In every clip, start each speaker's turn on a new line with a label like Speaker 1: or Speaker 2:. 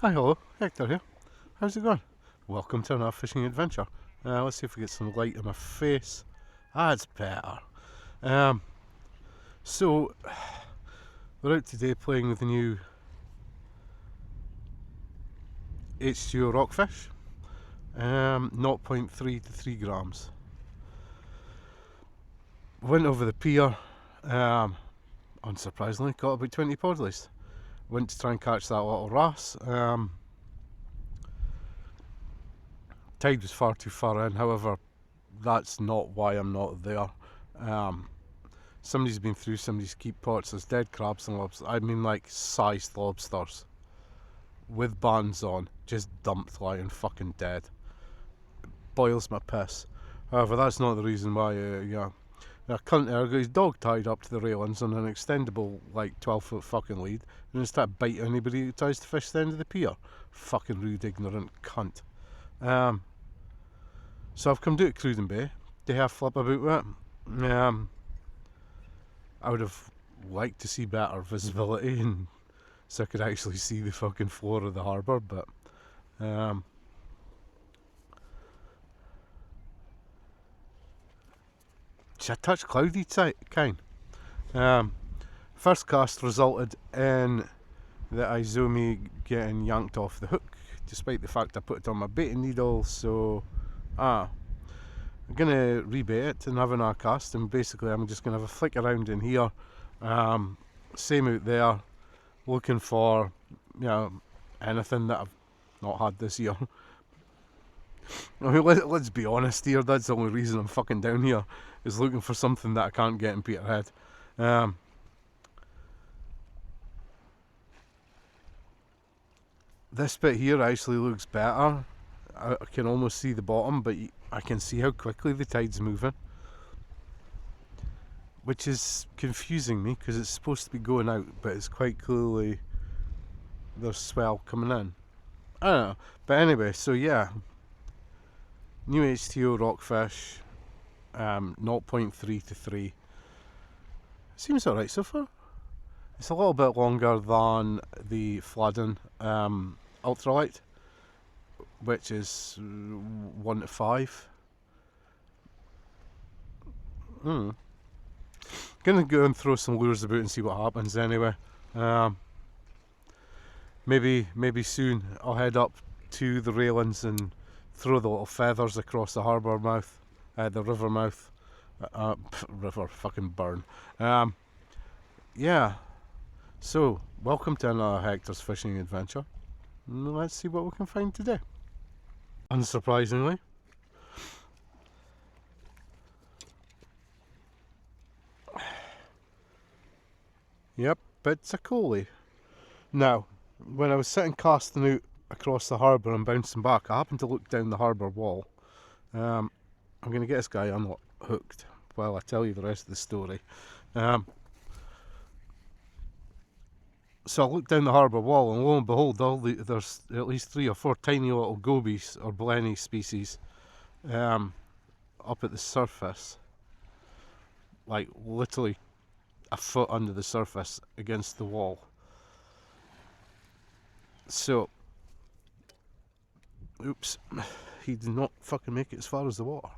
Speaker 1: Hi, hello, Hector here. How's it going? Welcome to another fishing adventure. Let's see if we get some light in my face. That's better. So, we're out today playing with the new H2O rockfish. 0.3 to 3 grams. Went over the pier, unsurprisingly, caught about 20 podleys. Went to try and catch that little wrasse. Tide was far too far in, however, that's not why I'm not there. Somebody's been through somebody's keep pots. There's dead crabs and lobsters. I mean, like sized lobsters with bands on, just dumped lying fucking dead. Boils my piss. However, that's not the reason why. A cunt there got his dog tied up to the railings on an extendable, like 12-foot fucking lead, and just start biting anybody who tries to fish the end of the pier. Fucking rude, ignorant cunt. So I've come down to Cruden Bay to have a flip about it. I would have liked to see better visibility and so I could actually see the fucking floor of the harbour, but it's a touch cloudy kind. First cast resulted in the Izumi getting yanked off the hook, despite the fact I put it on my baiting needle. So I'm gonna rebait it and have another cast, and basically I'm just gonna have a flick around in here, same out there, looking for anything that I've not had this year. I mean, let's be honest here, that's the only reason I'm fucking down here, is looking for something that I can't get in Peterhead. This bit here actually looks better. I can almost see the bottom, but I can see how quickly the tide's moving, which is confusing me because it's supposed to be going out, but it's quite clearly there's swell coming in. I don't know, but anyway, so yeah, new H2O rockfish, 0.3 to 3. Seems alright so far. It's a little bit longer than the Boddam ultralight, which is 1 to 5. Gonna go and throw some lures about and see what happens anyway. Maybe soon I'll head up to the railings and throw the little feathers across the harbour mouth, the river mouth, river fucking burn. Yeah, so welcome to another Hector's fishing adventure. Let's see what we can find today. Unsurprisingly, yep, it's a coley. Now, when I was sitting casting out across the harbour and bouncing back, I happened to look down the harbour wall. I'm going to get this guy unhooked while I tell you the rest of the story. So I looked down the harbour wall, and lo and behold, there's at least 3 or 4 tiny little gobies or blenny species up at the surface, like literally a foot under the surface against the wall. So, oops, he did not fucking make it as far as the water.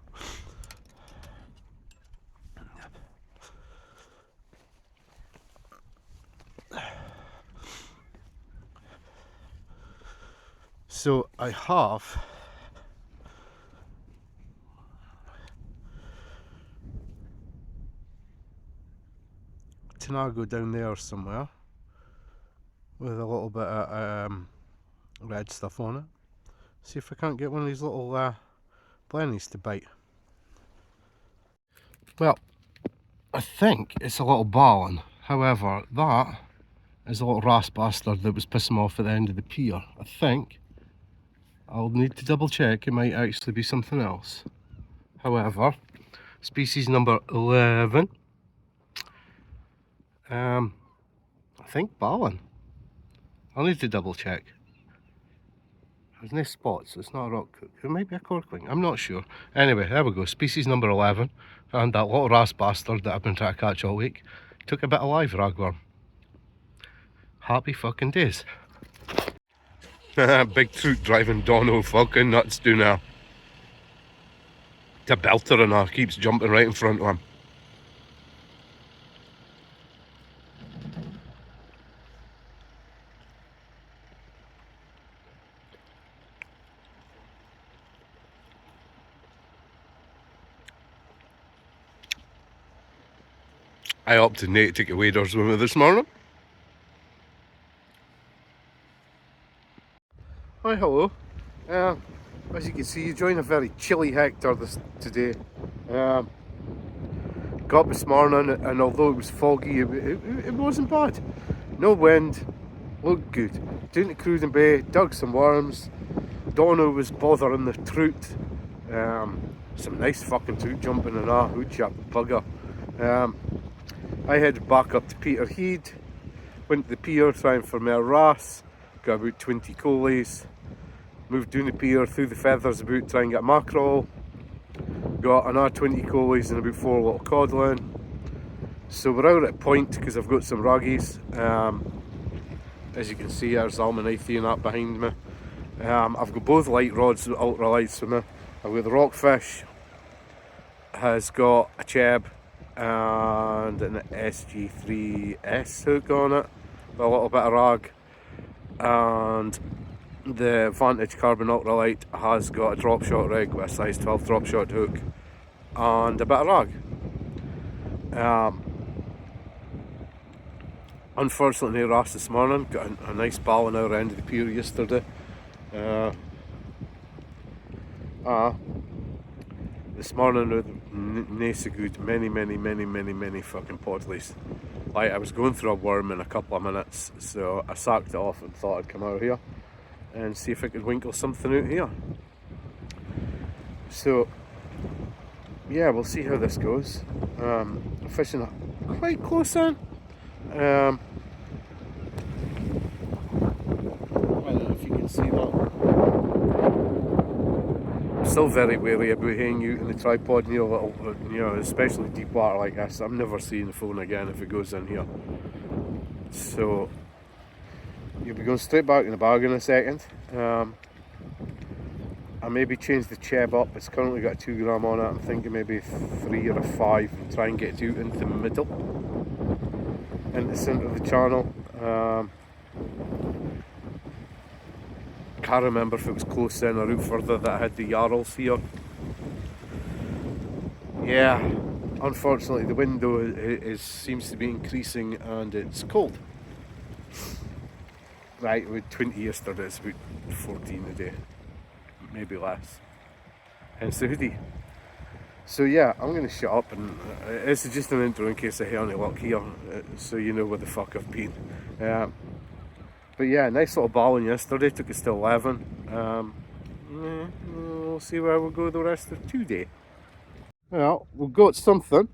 Speaker 1: So I have Tanago down there somewhere with a little bit of red stuff on it. See if I can't get one of these little blennies to bite. Well, I think it's a little ballon. However, that is a little wrasse bastard that was pissing me off at the end of the pier. I think I'll need to double check. It might actually be something else. However, species number 11. I think ballon. I'll need to double check. There's no spots, so it's not a rock cook. It might be a corkling, I'm not sure. Anyway, there we go, species number 11. And that little wrasse bastard that I've been trying to catch all week took a bit of live ragworm. Happy fucking days. Big trout driving Dono fucking nuts do now. It's a belter and her, keeps jumping right in front of him. I opted not to take a waders with me this morning. Hi, hello. As you can see, you join a very chilly Hector today. Got up this morning, and although it was foggy, it wasn't bad. No wind, looked good. Down to Cruden Bay, dug some worms. Dono was bothering the trout. Some nice fucking trout jumping in that hood chap bugger. I headed back up to Peterhead, went to the pier trying for more wrasse, got about 20 coalies, moved down the pier through the feathers about trying to get mackerel, got another 20 coalies and about 4 little codlin. So we're out at point because I've got some raggies. As you can see, there's Almanaithe and that behind me. I've got both light rods, ultralights for me. I've got the rockfish, has got a cheb and an SG3S hook on it, with a little bit of rag, and the Vantage Carbon Ultralight has got a drop shot rig with a size 12 drop shot hook and a bit of rag. Unfortunately, no wrasse this morning. Got a nice ball on our end of the pier yesterday. This morning with nae good, many fucking podleys. Like, I was going through a worm in a couple of minutes, so I sacked it off and thought I'd come out here and see if I could winkle something out here. So yeah, we'll see how this goes. I'm fishing quite close in. I don't know if you can see that. I'm still very wary about hanging out in the tripod near little, especially deep water like this. I'm never seeing the phone again if it goes in here. So you'll be going straight back in the bag in a second. I maybe change the cheb up. It's currently got a 2 gram on it. I'm thinking maybe 3 or a 5 and try and get it out into the middle, in the centre of the channel. Can't remember if it was close in or out further that I had the yarls here. Yeah, unfortunately the window seems to be increasing and it's cold. Right, with 20 yesterday, it's about 14 a day, maybe less. Hence the hoodie. So yeah, I'm going to shut up, and this is just an intro in case I have any luck here, so you know where the fuck I've been. But yeah, nice little ballon yesterday, took us to 11. We'll see where we'll go the rest of today. Well, we've got something.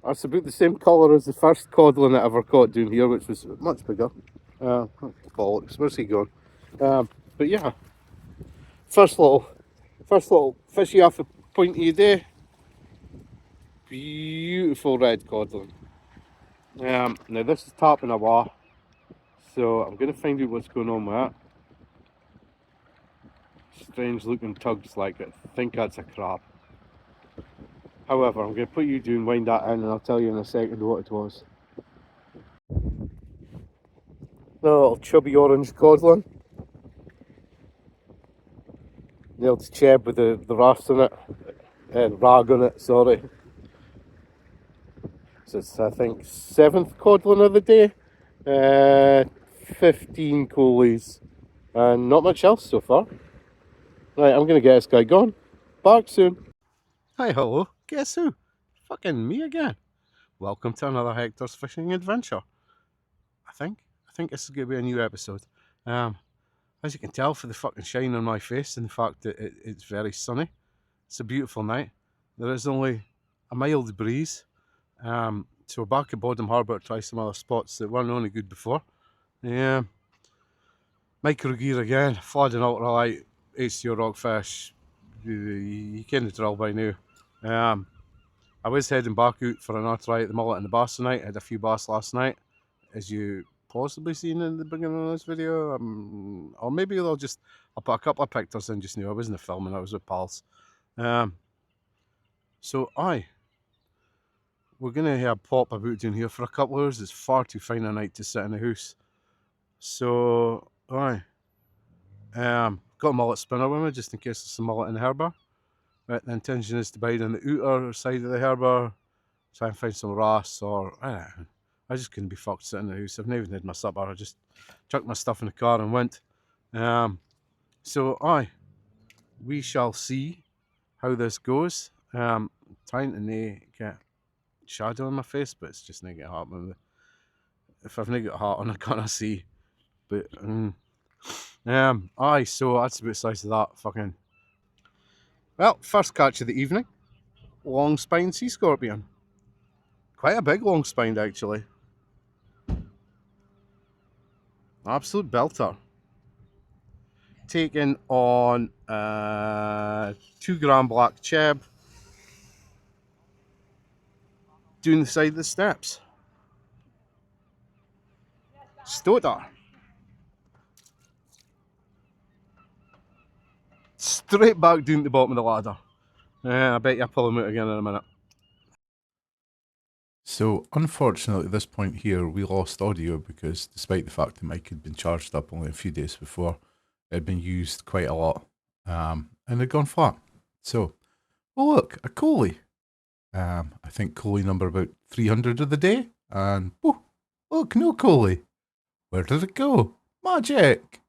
Speaker 1: That's about the same colour as the first codlin I ever caught down here, which was much bigger. Bollocks, where's he gone? But yeah, first little fishy off the point of the day. Beautiful red codlin. Now this is tapping away, so I'm going to find out what's going on with that. Strange looking tugs like it. I think that's a crab. However, I'm going to put you down, wind that in, and I'll tell you in a second what it was. The little chubby orange codlin. Nailed the cheb with the wrasse on it, rag on it, sorry. So it's, I think, 7th codlin of the day. 15 coalies, and not much else so far. Right, I'm gonna get this guy going. Back soon. Hi, hello. Guess who? Fucking me again. Welcome to another Hector's fishing adventure. I think. I think this is gonna be a new episode. Um, as you can tell for the fucking shine on my face and the fact that it's very sunny. It's a beautiful night. There is only a mild breeze. So we're back at Boddam Harbour to try some other spots that weren't only good before. Yeah. Micro gear again, flooding ultralight, HCO rockfish. You can the drill by now. I was heading back out for another try at the mullet and the bass tonight. I had a few bass last night, as you possibly seen in the beginning of this video. Or maybe I'll put a couple of pictures in just now. I wasn't filming, I was with pals. So we're gonna have pop about down here for a couple of hours. It's far too fine a night to sit in the house. So got a mullet spinner with me just in case there's some mullet in the harbour. But the intention is to bide on the outer side of the harbour, try and find some wrasse or I don't know. I just couldn't be fucked sitting in the house. I've never even had my supper. I just chucked my stuff in the car and went. So we shall see how this goes. Trying to get shadow on my face, but it's just not get hot. If I've not got hot on, I can't see. But so that's about the size of that fucking. Well, first catch of the evening, long spine sea scorpion. Quite a big long spine actually. Absolute belter. Taken on 2 gram black cheb. Doing the side of the steps. Stoter. Straight back down to the bottom of the ladder. I bet you I'll pull him out again in a minute. So, unfortunately, at this point here, we lost audio because despite the fact the mic had been charged up only a few days before, it had been used quite a lot and had gone flat. So, well, look, a collie. I think collie number about 300 of the day. And, oh, look, no collie. Where did it go? Magic!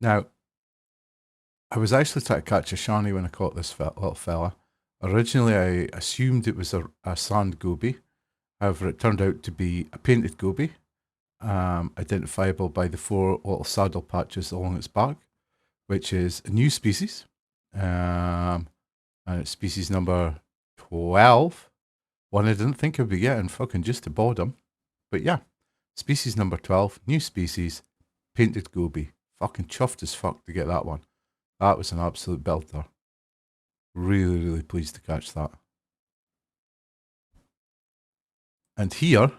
Speaker 1: Now, I was actually trying to catch a shani when I caught this little fella. Originally, I assumed it was a sand goby. However, it turned out to be a painted goby, identifiable by the 4 little saddle patches along its back, which is a new species. And it's species number 12. One I didn't think I'd be getting, fucking just to Boddam. But yeah, species number 12, new species, painted goby. Fucking chuffed as fuck to get that one. That was an absolute belter. Really, really pleased to catch that. And here,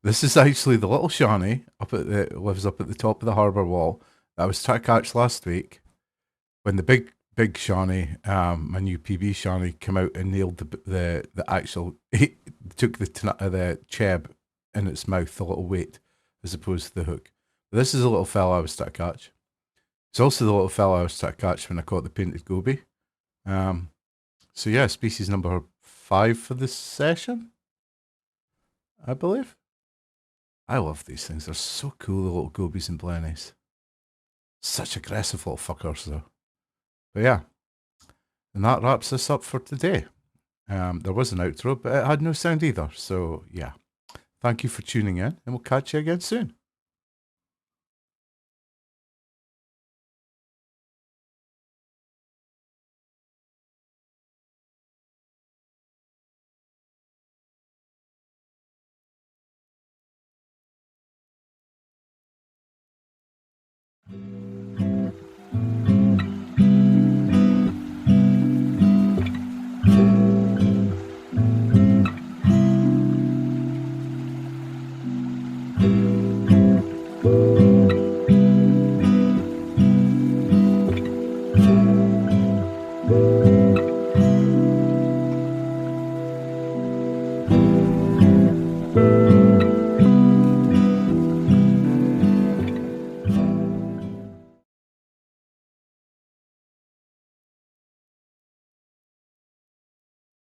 Speaker 1: this is actually the little shani lives up at the top of the harbour wall that I was trying to catch last week when the big shani, my new PB shani, came out and nailed the actual. He took the cheb in its mouth, the little weight, as opposed to the hook. But this is a little fella I was trying to catch. It's also the little fella I was trying to catch when I caught the painted goby. So yeah, species number 5 for this session, I believe. I love these things. They're so cool, the little gobies and blennies. Such aggressive little fuckers, though. But yeah, and that wraps us up for today. There was an outro, but it had no sound either. So yeah, thank you for tuning in, and we'll catch you again soon.